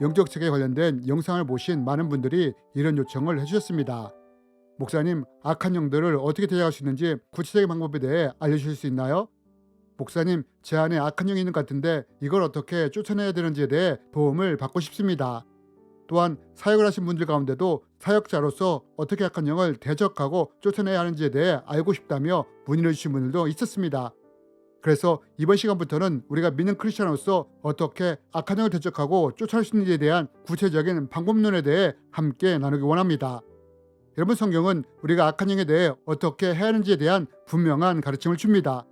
영적 세계에 관련된 영상을 보신 많은 분들이 이런 요청을 해주셨습니다. 목사님, 악한 영들을 어떻게 대적할 수 있는지 구체적인 방법에 대해 알려주실 수 있나요? 목사님, 제 안에 악한 영이 있는 것 같은데 이걸 어떻게 쫓아내야 되는지에 대해 도움을 받고 싶습니다. 또한 사역을 하신 분들 가운데도 사역자로서 어떻게 악한 영을 대적하고 쫓아내야 하는지에 대해 알고 싶다며 문의를 주신 분들도 있었습니다. 그래서 이번 시간부터는 우리가 믿는 크리스천으로서 어떻게 악한 영을 대적하고 쫓아낼 수 있는지에 대한 구체적인 방법론에 대해 함께 나누기 원합니다. 여러분, 성경은 우리가 악한 영에 대해 어떻게 해야 하는지에 대한 분명한 가르침을 줍니다.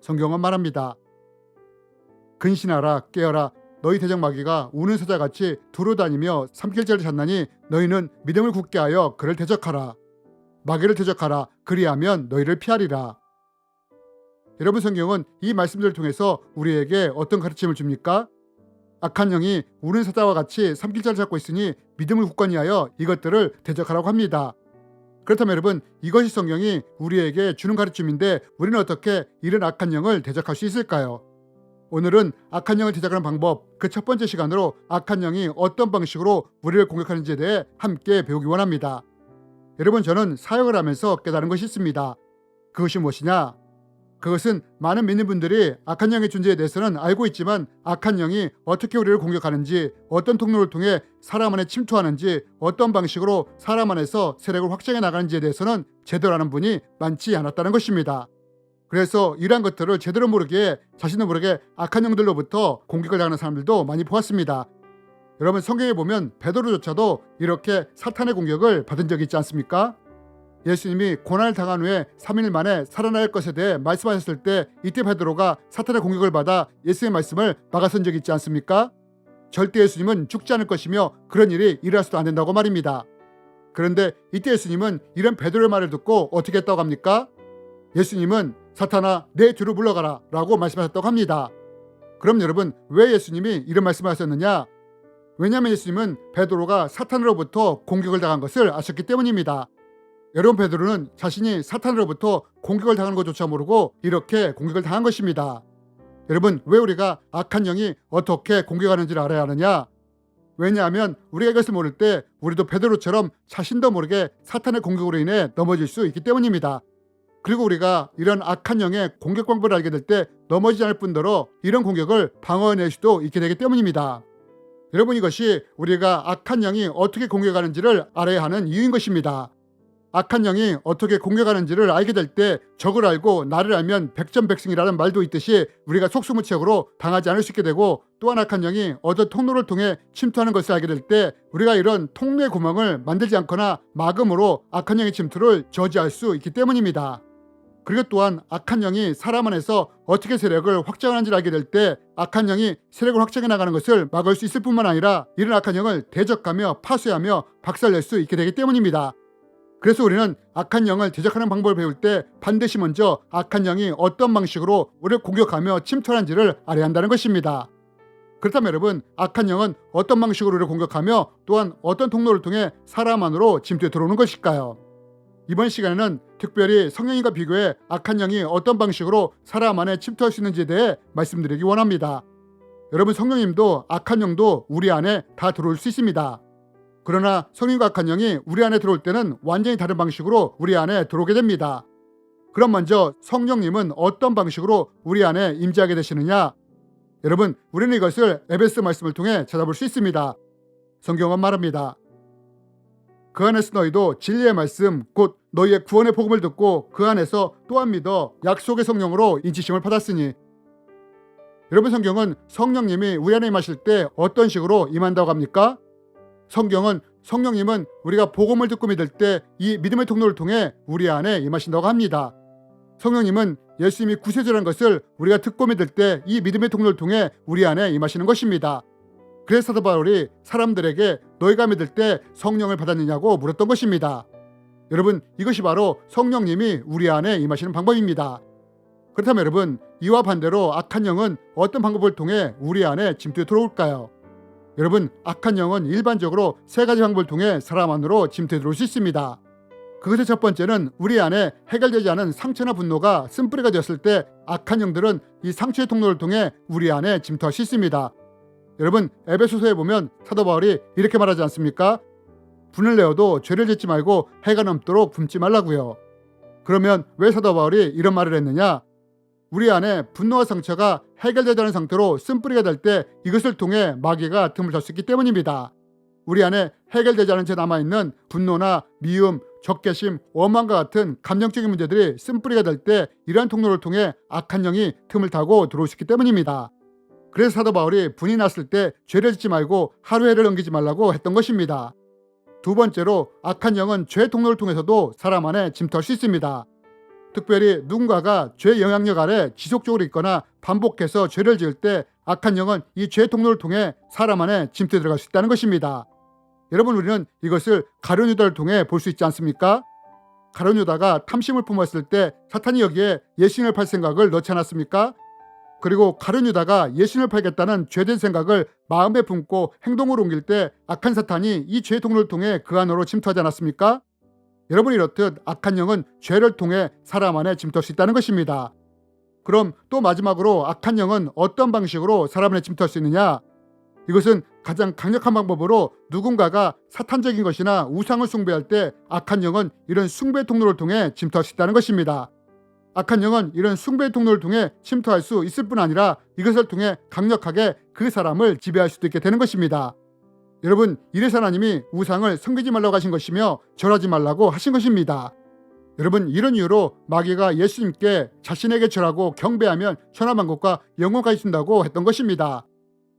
성경은 말합니다. 근신하라, 깨어라. 너희 대적 마귀가 우는 사자같이 두루다니며 삼킬자를 찾나니 너희는 믿음을 굳게 하여 그를 대적하라. 마귀를 대적하라. 그리하면 너희를 피하리라. 여러분, 성경은 이 말씀들을 통해서 우리에게 어떤 가르침을 줍니까? 악한 영이 우는 사자와 같이 삼킬자를 찾고 있으니 믿음을 굳건히 하여 이것들을 대적하라고 합니다. 그렇다면 여러분, 이것이 성경이 우리에게 주는 가르침인데 우리는 어떻게 이런 악한 영을 대적할 수 있을까요? 오늘은 악한 영을 대적하는 방법, 그 첫 번째 시간으로 악한 영이 어떤 방식으로 우리를 공격하는지에 대해 함께 배우기 원합니다. 여러분, 저는 사역을 하면서 깨달은 것이 있습니다. 그것이 무엇이냐? 그것은 많은 믿는 분들이 악한 영의 존재에 대해서는 알고 있지만 악한 영이 어떻게 우리를 공격하는지, 어떤 통로를 통해 사람 안에 침투하는지, 어떤 방식으로 사람 안에서 세력을 확장해 나가는지에 대해서는 제대로 아는 분이 많지 않았다는 것입니다. 그래서 이러한 것들을 제대로 모르기에 자신도 모르게 악한 영들로부터 공격을 당하는 사람들도 많이 보았습니다. 여러분, 성경에 보면 베드로조차도 이렇게 사탄의 공격을 받은 적이 있지 않습니까? 예수님이 고난을 당한 후에 3일 만에 살아날 것에 대해 말씀하셨을 때 이때 베드로가 사탄의 공격을 받아 예수의 말씀을 막아선 적이 있지 않습니까? 절대 예수님은 죽지 않을 것이며 그런 일이 일어나서도 안 된다고 말입니다. 그런데 이때 예수님은 이런 베드로의 말을 듣고 어떻게 했다고 합니까? 예수님은 사탄아, 내 뒤로 물러가라 라고 말씀하셨다고 합니다. 그럼 여러분, 왜 예수님이 이런 말씀을 하셨느냐? 왜냐하면 예수님은 베드로가 사탄으로부터 공격을 당한 것을 아셨기 때문입니다. 여러분, 베드로는 자신이 사탄으로부터 공격을 당하는 것조차 모르고 이렇게 공격을 당한 것입니다. 여러분, 왜 우리가 악한 영이 어떻게 공격하는지를 알아야 하느냐? 왜냐하면 우리가 이것을 모를 때 우리도 베드로처럼 자신도 모르게 사탄의 공격으로 인해 넘어질 수 있기 때문입니다. 그리고 우리가 이런 악한 영의 공격 방법을 알게 될 때 넘어지지 않을 뿐더러 이런 공격을 방어해낼 수도 있게 되기 때문입니다. 여러분, 이것이 우리가 악한 영이 어떻게 공격하는지를 알아야 하는 이유인 것입니다. 악한 영이 어떻게 공격하는지를 알게 될 때 적을 알고 나를 알면 백전백승이라는 말도 있듯이 우리가 속수무책으로 당하지 않을 수 있게 되고, 또한 악한 영이 어떤 통로를 통해 침투하는 것을 알게 될 때 우리가 이런 통로의 구멍을 만들지 않거나 막음으로 악한 영의 침투를 저지할 수 있기 때문입니다. 그리고 또한 악한 영이 사람 안에서 어떻게 세력을 확장하는지를 알게 될 때 악한 영이 세력을 확장해 나가는 것을 막을 수 있을 뿐만 아니라 이런 악한 영을 대적하며 파쇄하며 박살낼 수 있게 되기 때문입니다. 그래서 우리는 악한 영을 대적하는 방법을 배울 때 반드시 먼저 악한 영이 어떤 방식으로 우리를 공격하며 침투하는지를 알아야 한다는 것입니다. 그렇다면 여러분, 악한 영은 어떤 방식으로 우리를 공격하며 또한 어떤 통로를 통해 사람 안으로 침투해 들어오는 것일까요? 이번 시간에는 특별히 성령님과 비교해 악한 영이 어떤 방식으로 사람 안에 침투할 수 있는지에 대해 말씀드리기 원합니다. 여러분, 성령님도 악한 영도 우리 안에 다 들어올 수 있습니다. 그러나 성령과 악한 영이 우리 안에 들어올 때는 완전히 다른 방식으로 우리 안에 들어오게 됩니다. 그럼 먼저 성령님은 어떤 방식으로 우리 안에 임재하게 되시느냐? 여러분, 우리는 이것을 에베소 말씀을 통해 찾아볼 수 있습니다. 성경은 말합니다. 그 안에서 너희도 진리의 말씀 곧 너희의 구원의 복음을 듣고 그 안에서 또한 믿어 약속의 성령으로 인치심을 받았으니. 여러분, 성경은 성령님이 우리 안에 임하실 때 어떤 식으로 임한다고 합니까? 성경은 성령님은 우리가 복음을 듣고 믿을 때 이 믿음의 통로를 통해 우리 안에 임하신다고 합니다. 성령님은 예수님이 구세주라는 것을 우리가 듣고 믿을 때 이 믿음의 통로를 통해 우리 안에 임하시는 것입니다. 그래서 사도 바울이 사람들에게 너희가 믿을 때 성령을 받았느냐고 물었던 것입니다. 여러분, 이것이 바로 성령님이 우리 안에 임하시는 방법입니다. 그렇다면 여러분, 이와 반대로 악한 영은 어떤 방법을 통해 우리 안에 침투해 들어올까요? 여러분, 악한 영은 일반적으로 세 가지 방법을 통해 사람 안으로 침투해 들어올 수 있습니다. 그것의 첫 번째는 우리 안에 해결되지 않은 상처나 분노가 쓴뿌리가 되었을 때 악한 영들은 이 상처의 통로를 통해 우리 안에 침투할 수 있습니다. 여러분, 에베소서에 보면 사도 바울이 이렇게 말하지 않습니까? 분을 내어도 죄를 짓지 말고 해가 넘도록 굶지 말라고요. 그러면 왜 사도 바울이 이런 말을 했느냐? 우리 안에 분노와 상처가 해결되지 않은 상태로 쓴뿌리가 될 때 이것을 통해 마귀가 틈을 탈 수 있기 때문입니다. 우리 안에 해결되지 않은 채 남아있는 분노나 미움, 적개심, 원망과 같은 감정적인 문제들이 쓴뿌리가 될 때 이러한 통로를 통해 악한 영이 틈을 타고 들어올 수 있기 때문입니다. 그래서 사도 바울이 분이 났을 때 죄를 짓지 말고 하루해를 넘기지 말라고 했던 것입니다. 두 번째로, 악한 영은 죄 통로를 통해서도 사람 안에 침투할 수 있습니다. 특별히 누군가가 죄 영향력 아래 지속적으로 있거나 반복해서 죄를 지을 때 악한 영은 이 죄 통로를 통해 사람 안에 침투해 들어갈 수 있다는 것입니다. 여러분, 우리는 이것을 가룟 유다를 통해 볼 수 있지 않습니까? 가룟 유다가 탐심을 품었을 때 사탄이 여기에 예수님을 팔 생각을 넣지 않았습니까? 그리고 가룟 유다가 예수님을 팔겠다는 죄된 생각을 마음에 품고 행동으로 옮길 때 악한 사탄이 이 죄 통로를 통해 그 안으로 침투하지 않았습니까? 여러분, 이렇듯 악한 영은 죄를 통해 사람 안에 침투할 수 있다는 것입니다. 그럼 또 마지막으로 악한 영은 어떤 방식으로 사람 안에 침투할 수 있느냐? 이것은 가장 강력한 방법으로 누군가가 사탄적인 것이나 우상을 숭배할 때 악한 영은 이런 숭배 통로를 통해 침투할 수 있다는 것입니다. 악한 영은 이런 숭배 통로를 통해 침투할 수 있을 뿐 아니라 이것을 통해 강력하게 그 사람을 지배할 수도 있게 되는 것입니다. 여러분, 이래서 하나님이 우상을 섬기지 말라고 하신 것이며 절하지 말라고 하신 것입니다. 여러분, 이런 이유로 마귀가 예수님께 자신에게 절하고 경배하면 천하만국과 영원까지 준다고 했던 것입니다.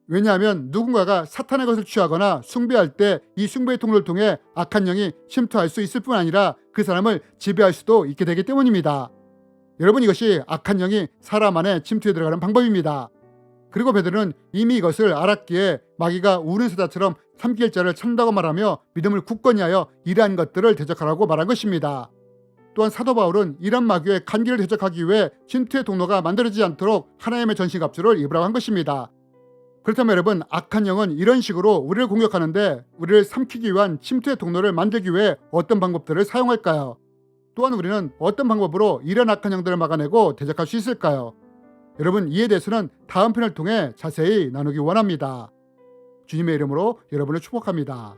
왜냐하면 누군가가 사탄의 것을 취하거나 숭배할 때 이 숭배의 통로를 통해 악한 영이 침투할 수 있을 뿐 아니라 그 사람을 지배할 수도 있게 되기 때문입니다. 여러분, 이것이 악한 영이 사람 안에 침투해 들어가는 방법입니다. 그리고 베드로는 이미 이것을 알았기에 마귀가 우는 사자처럼 삼킬 자를 찾는다고 말하며 믿음을 굳건히 하여 이러한 것들을 대적하라고 말한 것입니다. 또한 사도 바울은 이런 마귀의 간기를 대적하기 위해 침투의 통로가 만들어지지 않도록 하나님의 전신갑주를 입으라고 한 것입니다. 그렇다면 여러분, 악한 영은 이런 식으로 우리를 공격하는데 우리를 삼키기 위한 침투의 통로를 만들기 위해 어떤 방법들을 사용할까요? 또한 우리는 어떤 방법으로 이런 악한 영들을 막아내고 대적할 수 있을까요? 여러분, 이에 대해서는 다음 편을 통해 자세히 나누기 원합니다. 주님의 이름으로 여러분을 축복합니다.